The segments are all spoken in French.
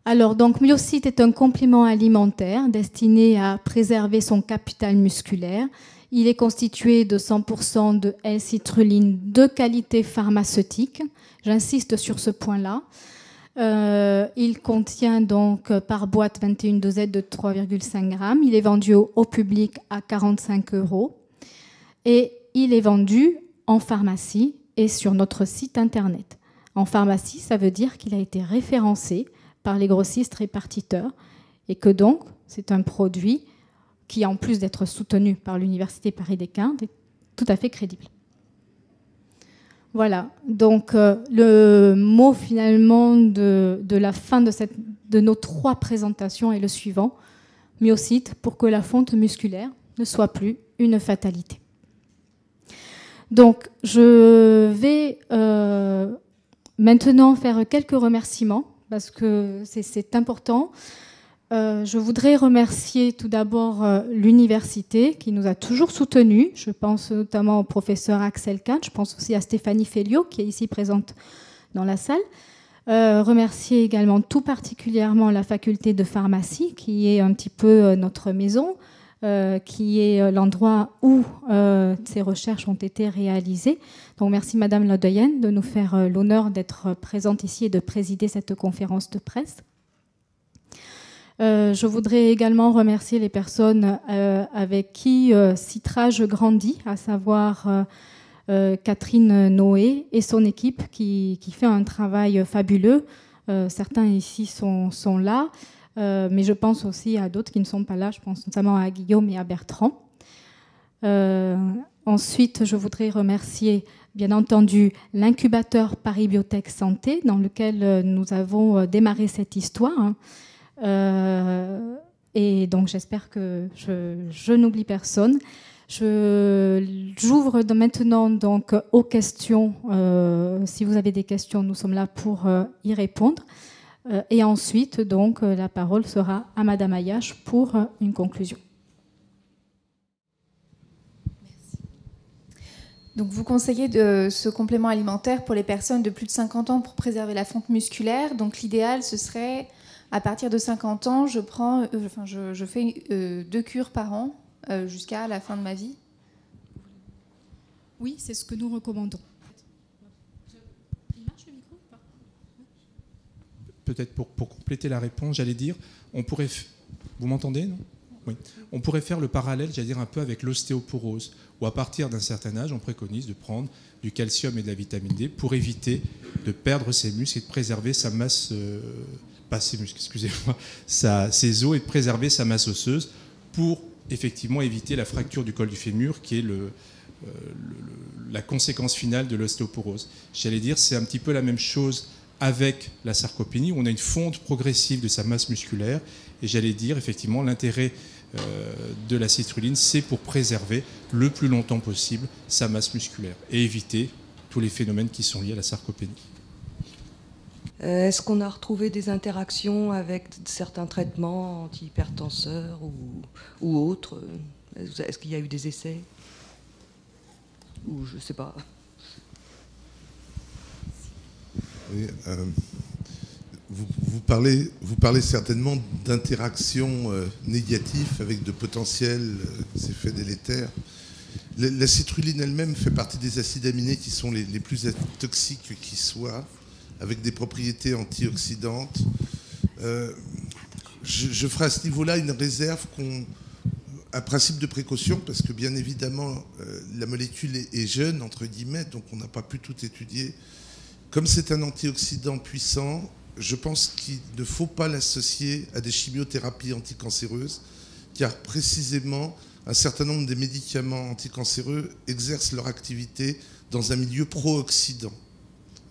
Alors, donc, Myocite est un complément alimentaire destiné à préserver son capital musculaire. Il est constitué de 100% de L-citrulline de qualité pharmaceutique. J'insiste sur ce point-là. Il contient donc par boîte 21 dosettes de 3,5 grammes. Il est vendu au public à 45 € et il est vendu en pharmacie et sur notre site internet. En pharmacie, ça veut dire qu'il a été référencé par les grossistes répartiteurs et que donc c'est un produit qui, en plus d'être soutenu par l'Université Paris-Descartes, est tout à fait crédible. Voilà, donc le mot finalement de la fin de nos 3 présentations est le suivant: Myocite pour que la fonte musculaire ne soit plus une fatalité. Donc je vais maintenant faire quelques remerciements parce que c'est important. Je voudrais remercier tout d'abord l'université qui nous a toujours soutenus. Je pense notamment au professeur Axel Kahn, je pense aussi à Stéphanie Féliot qui est ici présente dans la salle. Remercier également tout particulièrement la faculté de pharmacie qui est un petit peu notre maison, qui est l'endroit où ces recherches ont été réalisées. Donc merci Madame Ladoyenne de nous faire l'honneur d'être présente ici et de présider cette conférence de presse. Je voudrais également remercier les personnes avec qui Citrage grandit, à savoir Catherine Noé et son équipe qui fait un travail fabuleux. Certains ici sont là, mais je pense aussi à d'autres qui ne sont pas là. Je pense notamment à Guillaume et à Bertrand. Ensuite, je voudrais remercier, bien entendu, l'incubateur Paris Biotech Santé, dans lequel nous avons démarré cette histoire. Et donc, j'espère que je n'oublie personne. J'ouvre maintenant donc aux questions. Si vous avez des questions, nous sommes là pour y répondre. Et ensuite, donc, la parole sera à Madame Ayache pour une conclusion. Donc vous conseillez de ce complément alimentaire pour les personnes de plus de 50 ans pour préserver la fonte musculaire. Donc l'idéal, ce serait, à partir de 50 ans, je fais 2 cures par an jusqu'à la fin de ma vie. Oui, c'est ce que nous recommandons. Il marche le micro ou pas? Peut-être pour compléter la réponse, j'allais dire, on pourrait... Vous m'entendez, non? Oui. On pourrait faire le parallèle, j'allais dire, un peu avec l'ostéoporose, où à partir d'un certain âge, on préconise de prendre du calcium et de la vitamine D pour éviter de perdre ses muscles et de préserver sa masse, pas ses muscles, excusez-moi, ses os, et de préserver sa masse osseuse pour effectivement éviter la fracture du col du fémur qui est la conséquence finale de l'ostéoporose. J'allais dire, c'est un petit peu la même chose avec la sarcopénie, où on a une fonte progressive de sa masse musculaire, et j'allais dire, effectivement, l'intérêt de la citrulline, c'est pour préserver le plus longtemps possible sa masse musculaire et éviter tous les phénomènes qui sont liés à la sarcopénie. Est-ce qu'on a retrouvé des interactions avec certains traitements antihypertenseurs ou autres? Est-ce qu'il y a eu des essais? Ou je ne sais pas. Oui, vous parlez certainement d'interactions négatives avec de potentiels effets délétères. La citrulline elle-même fait partie des acides aminés qui sont les plus toxiques qui soient, avec des propriétés antioxydantes. Je ferai à ce niveau-là une réserve, un principe de précaution, parce que bien évidemment, la molécule est jeune, entre guillemets, donc on n'a pas pu tout étudier. Comme c'est un antioxydant puissant, je pense qu'il ne faut pas l'associer à des chimiothérapies anticancéreuses, car précisément, un certain nombre des médicaments anticancéreux exercent leur activité dans un milieu pro-oxydant,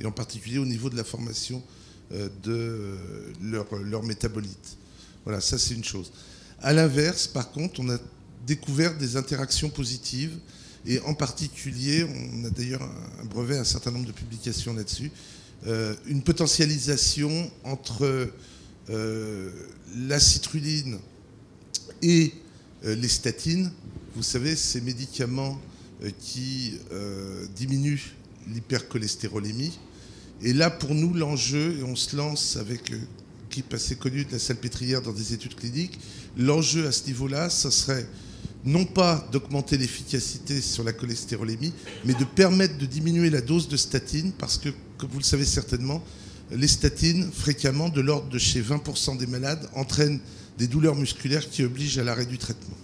et en particulier au niveau de la formation de leur métabolite. Voilà, ça c'est une chose. À l'inverse, par contre, on a découvert des interactions positives, et en particulier, on a d'ailleurs un brevet, un certain nombre de publications là-dessus, une potentialisation entre la citrulline et les statines. Vous savez, ces médicaments qui diminuent l'hypercholestérolémie. Et là, pour nous, l'enjeu, et on se lance avec l'équipe assez connue de la Salpêtrière dans des études cliniques. L'enjeu à ce niveau-là, ce serait non pas d'augmenter l'efficacité sur la cholestérolémie, mais de permettre de diminuer la dose de statine, parce que, comme vous le savez certainement, les statines, fréquemment, de l'ordre de chez 20% des malades, entraînent des douleurs musculaires qui obligent à l'arrêt du traitement.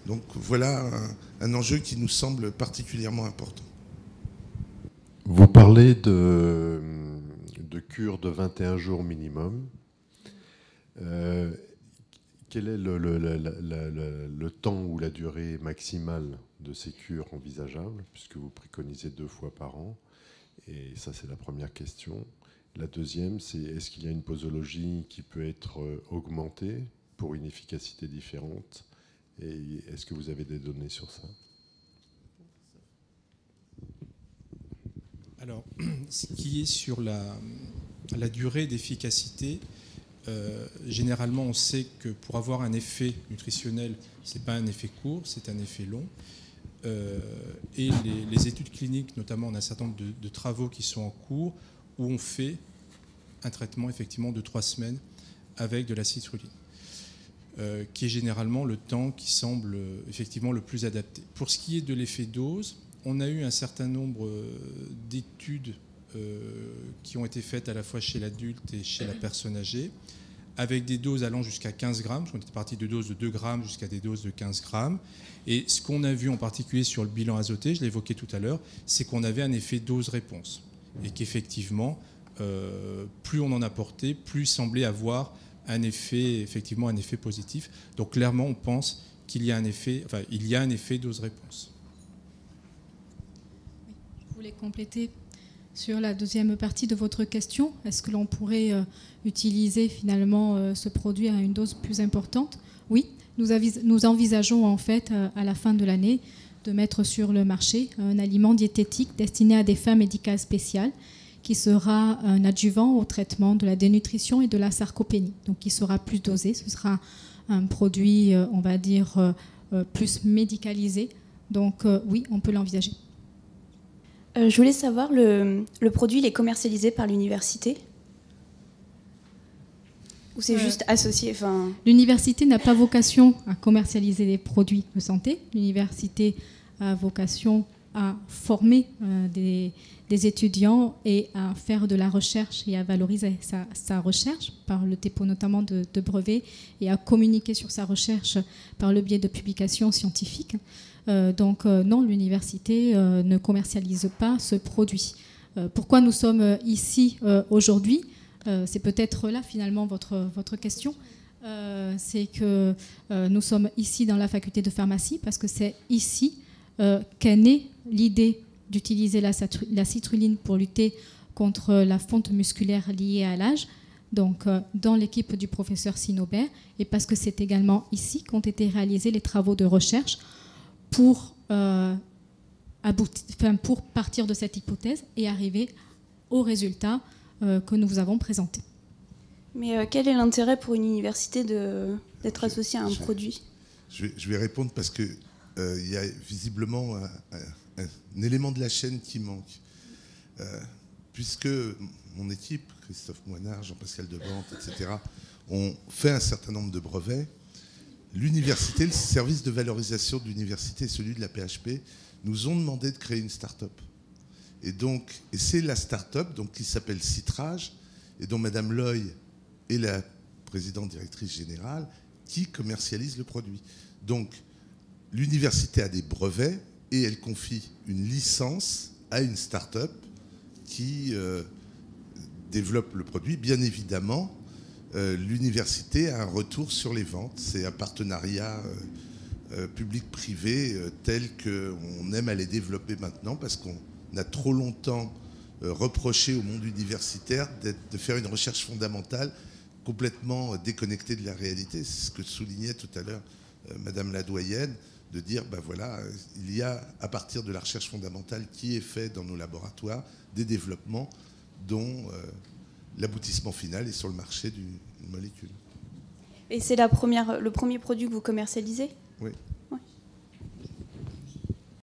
Donc voilà un enjeu qui nous semble particulièrement important. Vous parlez de cure de 21 jours minimum. Quel est le temps ou la durée maximale de ces cures envisageables, puisque vous préconisez 2 fois par an? Et ça, c'est la première question. La deuxième, c'est est-ce qu'il y a une posologie qui peut être augmentée pour une efficacité différente? Et est-ce que vous avez des données sur ça? Alors, ce qui est sur la durée d'efficacité, généralement, on sait que pour avoir un effet nutritionnel, ce n'est pas un effet court, c'est un effet long. Et les études cliniques, notamment, on a un certain nombre de travaux qui sont en cours où on fait un traitement effectivement de 3 semaines avec de la citrulline, qui est généralement le temps qui semble effectivement le plus adapté. Pour ce qui est de l'effet dose, on a eu un certain nombre d'études qui ont été faites à la fois chez l'adulte et chez la personne âgée, avec des doses allant jusqu'à 15 grammes. On était parti de doses de 2 grammes jusqu'à des doses de 15 grammes. Et ce qu'on a vu en particulier sur le bilan azoté, je l'évoquais tout à l'heure, c'est qu'on avait un effet dose-réponse. Et qu'effectivement, plus on en apportait, plus il semblait avoir un effet positif. Donc clairement, on pense qu'il y a un effet dose-réponse. Je voulais compléter sur la deuxième partie de votre question. Est-ce que l'on pourrait utiliser finalement ce produit à une dose plus importante? Oui, nous envisageons en fait à la fin de l'année de mettre sur le marché un aliment diététique destiné à des fins médicales spéciales qui sera un adjuvant au traitement de la dénutrition et de la sarcopénie. Donc qui sera plus dosé. Ce sera un produit, on va dire, plus médicalisé. Donc oui, on peut l'envisager. Je voulais savoir, le produit il est commercialisé par l'université? Ou c'est juste associé? L'université n'a pas vocation à commercialiser des produits de santé. L'université a vocation à former des étudiants et à faire de la recherche et à valoriser sa recherche par le dépôt notamment de brevets et à communiquer sur sa recherche par le biais de publications scientifiques. Donc non, l'université ne commercialise pas ce produit. Pourquoi nous sommes ici aujourd'hui? C'est peut-être là finalement votre question. C'est que nous sommes ici dans la faculté de pharmacie parce que c'est ici qu'est née l'idée d'utiliser la citrulline pour lutter contre la fonte musculaire liée à l'âge, donc dans l'équipe du professeur Sinobert, et parce que c'est également ici qu'ont été réalisés les travaux de recherche pour partir de cette hypothèse et arriver au résultat que nous vous avons présenté. Mais quel est l'intérêt pour une université d'être associée à un produit? Je vais répondre parce que il y a visiblement un élément de la chaîne qui manque. Puisque mon équipe, Christophe Moinard, Jean-Pascal Devante, etc., ont fait un certain nombre de brevets, l'université, le service de valorisation de l'université et celui de la PHP nous ont demandé de créer une start-up. Et c'est la start-up qui s'appelle Citrage et dont Madame Loy est la présidente directrice générale qui commercialise le produit. Donc, l'université a des brevets et elle confie une licence à une start-up qui développe le produit. Bien évidemment, l'université a un retour sur les ventes. C'est un partenariat public-privé tel qu'on aime à les développer maintenant parce qu'on a trop longtemps reproché au monde universitaire de faire une recherche fondamentale complètement déconnectée de la réalité. C'est ce que soulignait tout à l'heure Madame la doyenne, de dire, il y a, à partir de la recherche fondamentale qui est faite dans nos laboratoires, des développements dont l'aboutissement final est sur le marché d'une molécule. Et c'est le premier produit que vous commercialisez? Oui.